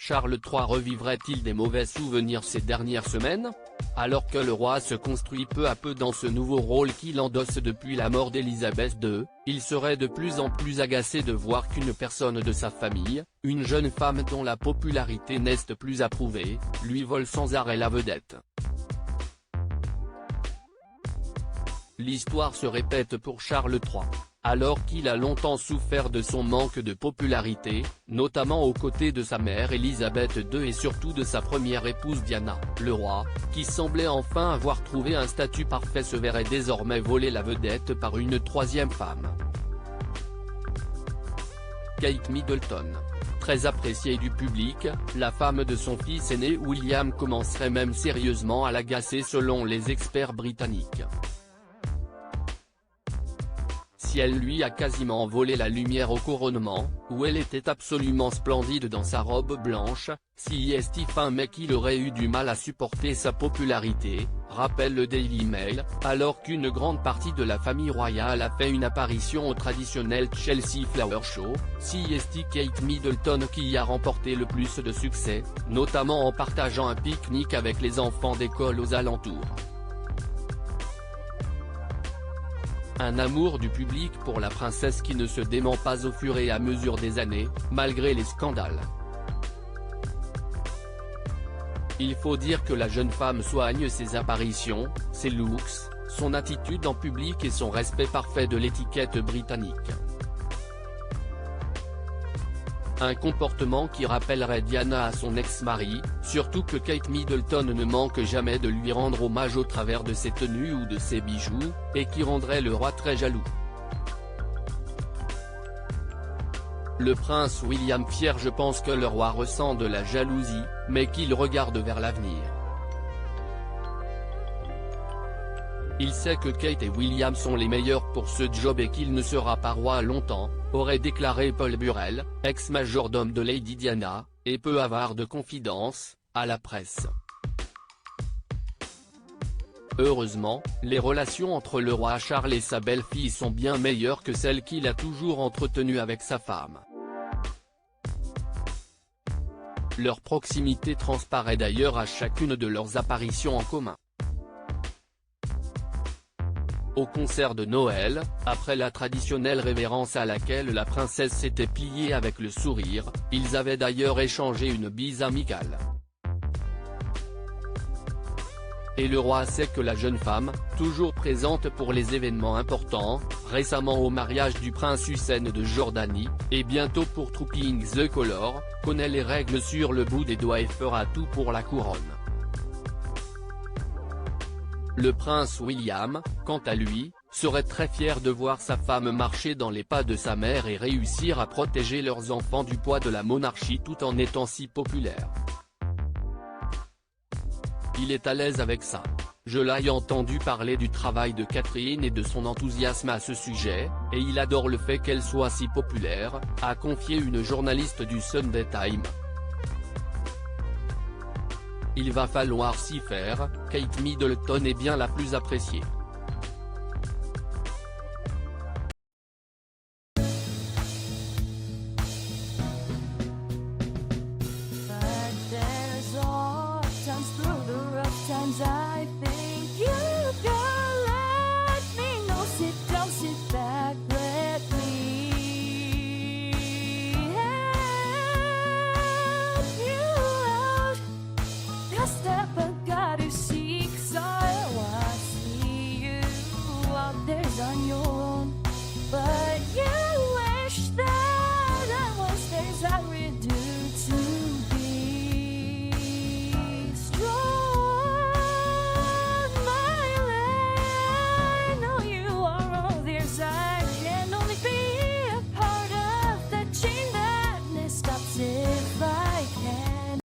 Charles III revivrait-il des mauvais souvenirs ces dernières semaines? Alors que le roi se construit peu à peu dans ce nouveau rôle qu'il endosse depuis la mort d'Élisabeth II, il serait de plus en plus agacé de voir qu'une personne de sa famille, une jeune femme dont la popularité n'est plus approuvée, lui vole sans arrêt la vedette. L'histoire se répète pour Charles III. Alors qu'il a longtemps souffert de son manque de popularité, notamment aux côtés de sa mère Élisabeth II et surtout de sa première épouse Diana, le roi, qui semblait enfin avoir trouvé un statut parfait, se verrait désormais voler la vedette par une troisième femme. Kate Middleton. Très appréciée du public, la femme de son fils aîné William commencerait même sérieusement à l'agacer selon les experts britanniques. Si elle lui a quasiment volé la lumière au couronnement, où elle était absolument splendide dans sa robe blanche, si Stephen McKill aurait eu du mal à supporter sa popularité, rappelle le Daily Mail, alors qu'une grande partie de la famille royale a fait une apparition au traditionnel Chelsea Flower Show, c'est Kate Middleton qui y a remporté le plus de succès, notamment en partageant un pique-nique avec les enfants d'école aux alentours. Un amour du public pour la princesse qui ne se dément pas au fur et à mesure des années, malgré les scandales. Il faut dire que la jeune femme soigne ses apparitions, ses looks, son attitude en public et son respect parfait de l'étiquette britannique. Un comportement qui rappellerait Diana à son ex-mari, surtout que Kate Middleton ne manque jamais de lui rendre hommage au travers de ses tenues ou de ses bijoux, et qui rendrait le roi très jaloux. Le prince William fier. Je pense que le roi ressent de la jalousie, mais qu'il regarde vers l'avenir. Il sait que Kate et William sont les meilleurs pour ce job et qu'il ne sera pas roi longtemps, aurait déclaré Paul Burrell, ex-majordome de Lady Diana, et peu avare de confidences, à la presse. Heureusement, les relations entre le roi Charles et sa belle-fille sont bien meilleures que celles qu'il a toujours entretenues avec sa femme. Leur proximité transparaît d'ailleurs à chacune de leurs apparitions en commun. Au concert de Noël, après la traditionnelle révérence à laquelle la princesse s'était pliée avec le sourire, ils avaient d'ailleurs échangé une bise amicale. Et le roi sait que la jeune femme, toujours présente pour les événements importants, récemment au mariage du prince Hussein de Jordanie, et bientôt pour Trooping the Colour, connaît les règles sur le bout des doigts et fera tout pour la couronne. Le prince William, quant à lui, serait très fier de voir sa femme marcher dans les pas de sa mère et réussir à protéger leurs enfants du poids de la monarchie tout en étant si populaire. Il est à l'aise avec ça. Je l'ai entendu parler du travail de Catherine et de son enthousiasme à ce sujet, et il adore le fait qu'elle soit si populaire, a confié une journaliste du Sunday Times. Il va falloir s'y faire, Kate Middleton est bien la plus appréciée.